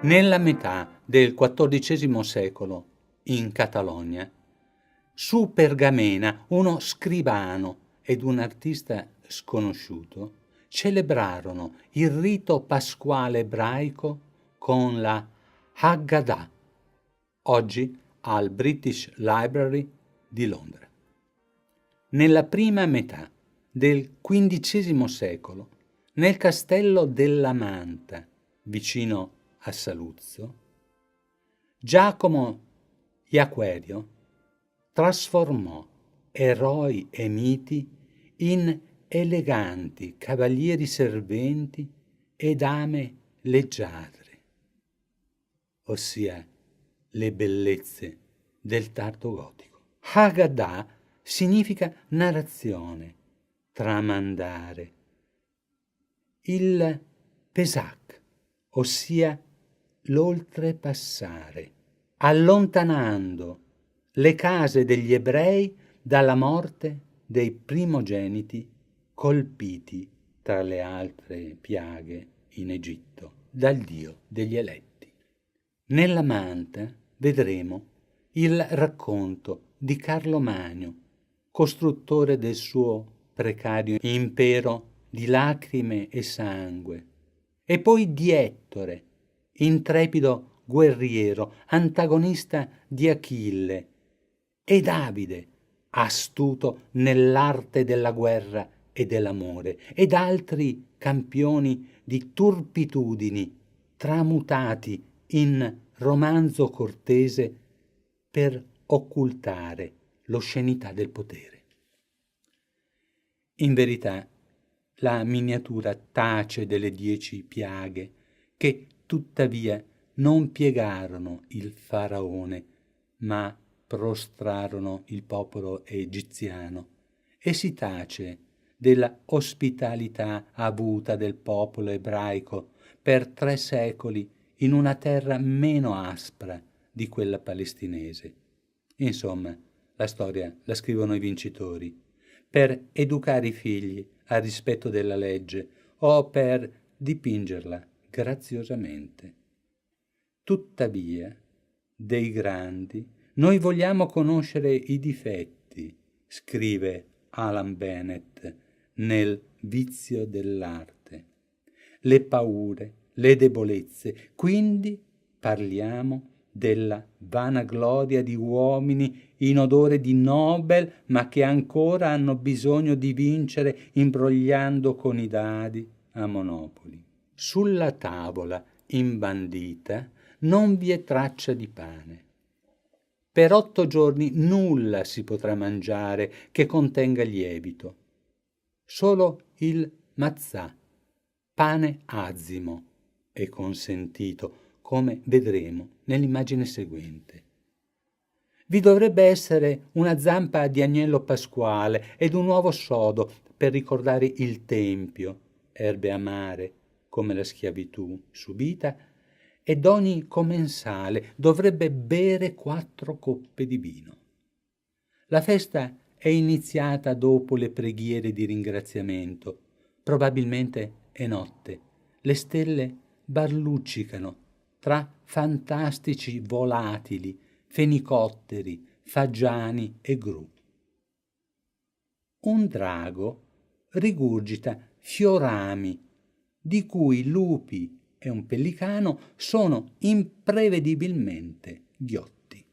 Nella metà del XIV secolo, in Catalogna, su pergamena uno scribano ed un artista sconosciuto celebrarono il rito pasquale ebraico con la Haggadah, oggi al British Library di Londra. Nella prima metà del XV secolo, nel castello della Manta, vicino a Saluzzo, Giacomo Jaquerio trasformò eroi e miti in eleganti cavalieri serventi e dame leggiadre, ossia le bellezze del tardo gotico. Haggadah significa narrazione, tramandare. Il Pesach, ossia l'oltrepassare, allontanando le case degli ebrei dalla morte dei primogeniti colpiti, tra le altre piaghe in Egitto, dal Dio degli eletti. Nella Manta vedremo il racconto di Carlo Magno, costruttore del suo precario impero di lacrime e sangue, e poi di Ettore, intrepido guerriero, antagonista di Achille, e Davide, astuto nell'arte della guerra e dell'amore, ed altri campioni di turpitudini tramutati in romanzo cortese per occultare l'oscenità del potere. In verità, la miniatura tace delle 10 piaghe che tuttavia non piegarono il faraone, ma prostrarono il popolo egiziano, e si tace della ospitalità avuta del popolo ebraico per 3 secoli in una terra meno aspra di quella palestinese. Insomma, la storia la scrivono i vincitori, per educare i figli al rispetto della legge o per dipingerla graziosamente. Tuttavia, dei grandi, noi vogliamo conoscere i difetti, scrive Alan Bennett nel Vizio dell'arte, le paure, le debolezze, quindi parliamo della vanagloria di uomini in odore di Nobel, ma che ancora hanno bisogno di vincere imbrogliando con i dadi a Monopoli. Sulla tavola imbandita non vi è traccia di pane. Per 8 giorni nulla si potrà mangiare che contenga lievito. Solo il matzà, pane azimo, è consentito, come vedremo nell'immagine seguente. Vi dovrebbe essere una zampa di agnello pasquale ed un uovo sodo per ricordare il tempio, erbe amare come la schiavitù subita, ed ogni commensale dovrebbe bere 4 coppe di vino. La festa è iniziata dopo le preghiere di ringraziamento, probabilmente è notte. Le stelle barluccicano tra fantastici volatili, fenicotteri, fagiani e gru. Un drago rigurgita fiorami di cui lupi e un pellicano sono imprevedibilmente ghiotti.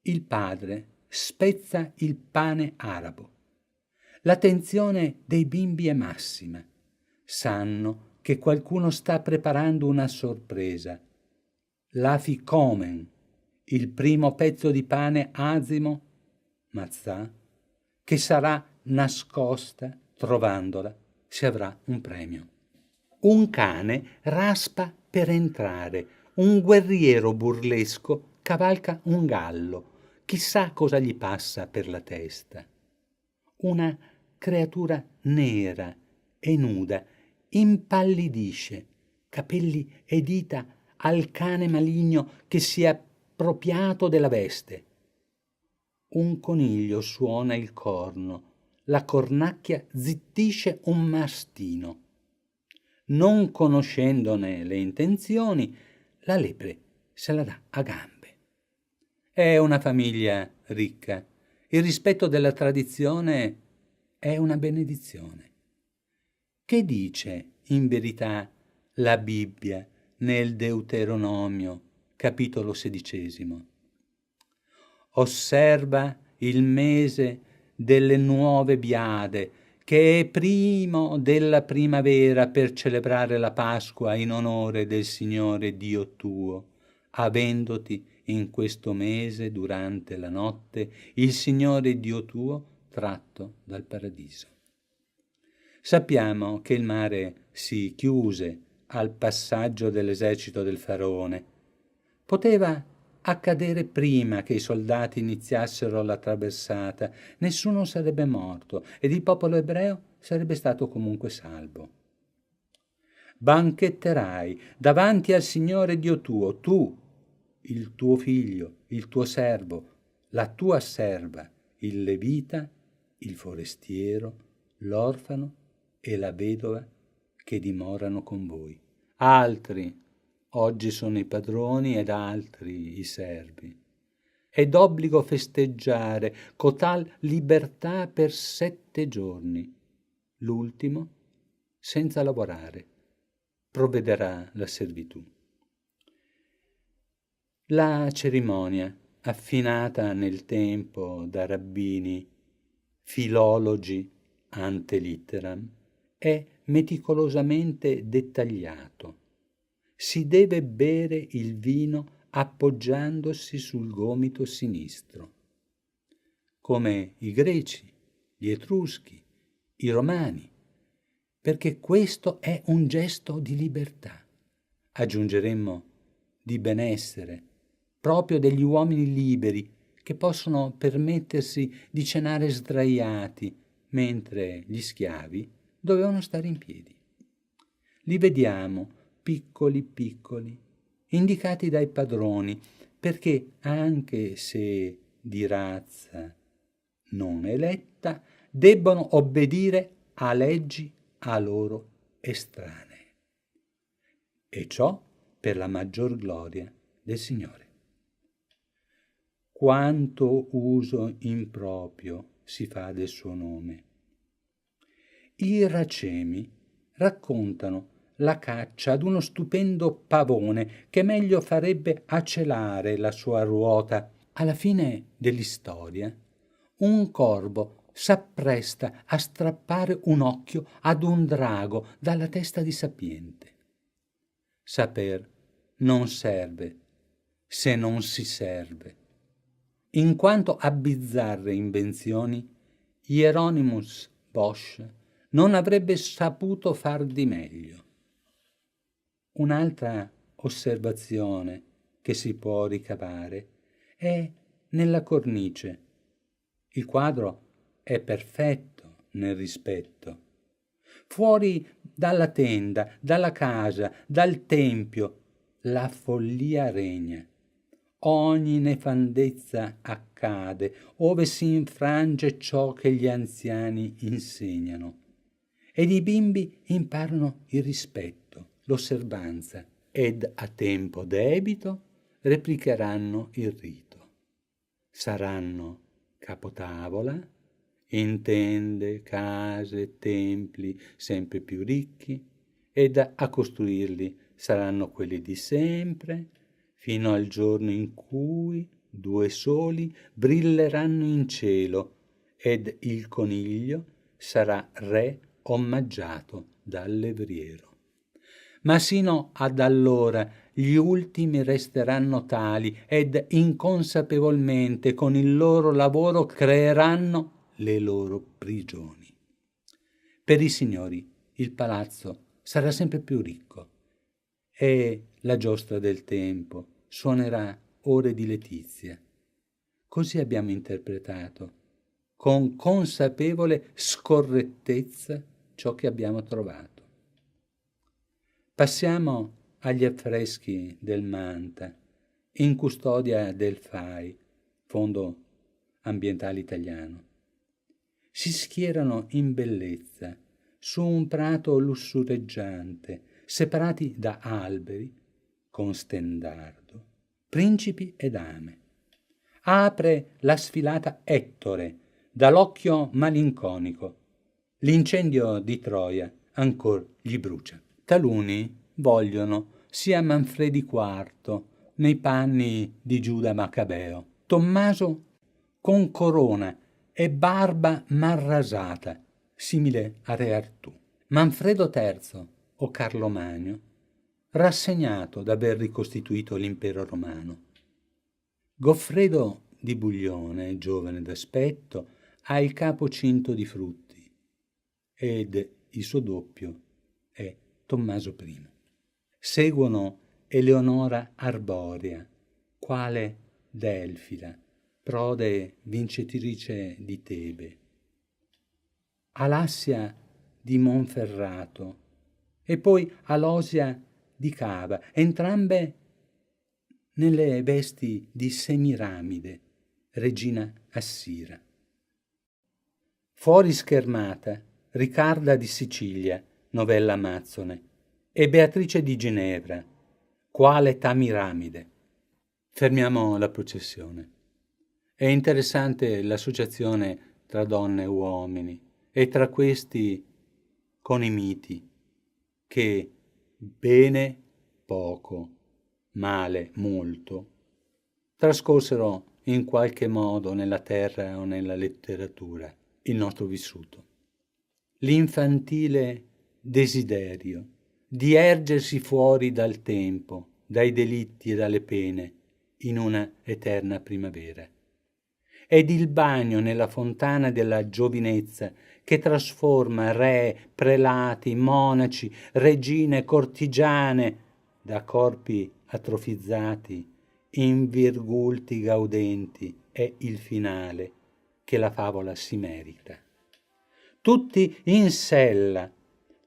Il padre spezza il pane arabo. L'attenzione dei bimbi è massima. Sanno che qualcuno sta preparando una sorpresa. L'afikomen, il primo pezzo di pane azimo, matzah, che sarà nascosta, trovandola, si avrà un premio. Un cane raspa per entrare, un guerriero burlesco cavalca un gallo, chissà cosa gli passa per la testa. Una creatura nera e nuda impallidisce, capelli e dita al cane maligno che si è appropriato della veste. Un coniglio suona il corno, la cornacchia zittisce un mastino. non conoscendone le intenzioni, la lepre se la dà a gambe. È una famiglia ricca. Il rispetto della tradizione è una benedizione. Che dice in verità la Bibbia nel Deuteronomio, capitolo 16? Osserva il mese delle nuove biade, che è primo della primavera, per celebrare la Pasqua in onore del Signore Dio tuo, avendoti in questo mese durante la notte il Signore Dio tuo tratto dal paradiso. Sappiamo che il mare si chiuse al passaggio dell'esercito del faraone. Poteva accadere prima che i soldati iniziassero la traversata, nessuno sarebbe morto ed il popolo ebreo sarebbe stato comunque salvo. Banchetterai davanti al Signore Dio tuo, tu, il tuo figlio, il tuo servo, la tua serva, il levita, il forestiero, l'orfano e la vedova che dimorano con voi. Altri oggi sono i padroni ed altri i servi. È d'obbligo festeggiare cotal libertà per 7 giorni. L'ultimo, senza lavorare, provvederà la servitù. La cerimonia, affinata nel tempo da rabbini, filologi ante litteram, è meticolosamente dettagliato. Si deve bere il vino appoggiandosi sul gomito sinistro, come i greci, gli etruschi, i romani, perché questo è un gesto di libertà. Aggiungeremmo di benessere, proprio degli uomini liberi che possono permettersi di cenare sdraiati, mentre gli schiavi dovevano stare in piedi. Li vediamo piccoli piccoli, indicati dai padroni, perché anche se di razza non eletta, debbono obbedire a leggi a loro estranee. E ciò per la maggior gloria del Signore. Quanto uso improprio si fa del suo nome. I racemi raccontano la caccia ad uno stupendo pavone che meglio farebbe a celare la sua ruota. Alla fine dell'istoria, un corvo s'appresta a strappare un occhio ad un drago dalla testa di Sapiente. Saper non serve se non si serve. In quanto a bizzarre invenzioni, Hieronymus Bosch non avrebbe saputo far di meglio. Un'altra osservazione che si può ricavare è nella cornice. Il quadro è perfetto nel rispetto. Fuori dalla tenda, dalla casa, dal tempio, la follia regna. Ogni nefandezza accade ove si infrange ciò che gli anziani insegnano. Ed i bimbi imparano il rispetto, l'osservanza, ed a tempo debito replicheranno il rito. Saranno capotavola, in tende, case, templi sempre più ricchi, ed a costruirli saranno quelli di sempre, fino al giorno in cui 2 soli brilleranno in cielo, ed il coniglio sarà re omaggiato dal levriero. Ma sino ad allora gli ultimi resteranno tali ed inconsapevolmente con il loro lavoro creeranno le loro prigioni. Per i signori il palazzo sarà sempre più ricco e la giostra del tempo suonerà ore di letizia. Così abbiamo interpretato con consapevole scorrettezza ciò che abbiamo trovato. Passiamo agli affreschi del Manta, in custodia del FAI, Fondo Ambientale Italiano. Si schierano in bellezza su un prato lussureggiante, separati da alberi, con stendardo, principi e dame. Apre la sfilata Ettore, dall'occhio malinconico. L'incendio di Troia ancor gli brucia. Taluni vogliono sia Manfredi IV nei panni di Giuda Maccabeo, Tommaso con corona e barba marrasata, simile a Re Artù, Manfredo III o Carlo Magno, rassegnato d'aver ricostituito l'impero romano. Goffredo di Buglione, giovane d'aspetto, ha il capo cinto di frutti, ed il suo doppio è Tommaso I. Seguono Eleonora Arborea, quale Delfida, prode vincitrice di Tebe, Alassia di Monferrato e poi Alosia di Cava, entrambe nelle vesti di Semiramide, regina Assira. Fuori schermata, Riccarda di Sicilia, novella amazzone, e Beatrice di Ginevra, quale Tamiramide. Fermiamo la processione. È interessante l'associazione tra donne e uomini, e tra questi con i miti, che bene poco, male molto, trascorsero in qualche modo nella terra o nella letteratura il nostro vissuto. L'infantile desiderio di ergersi fuori dal tempo, dai delitti e dalle pene, in una eterna primavera. Ed il bagno nella fontana della giovinezza che trasforma re, prelati, monaci, regine, cortigiane da corpi atrofizzati in virgulti gaudenti è il finale che la favola si merita. Tutti in sella,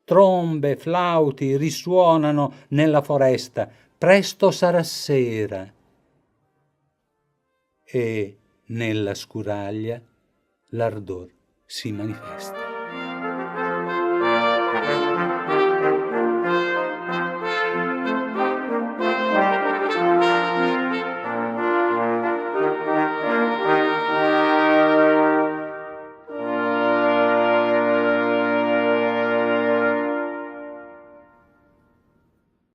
trombe, flauti risuonano nella foresta, presto sarà sera. E nella scuraglia l'ardor si manifesta.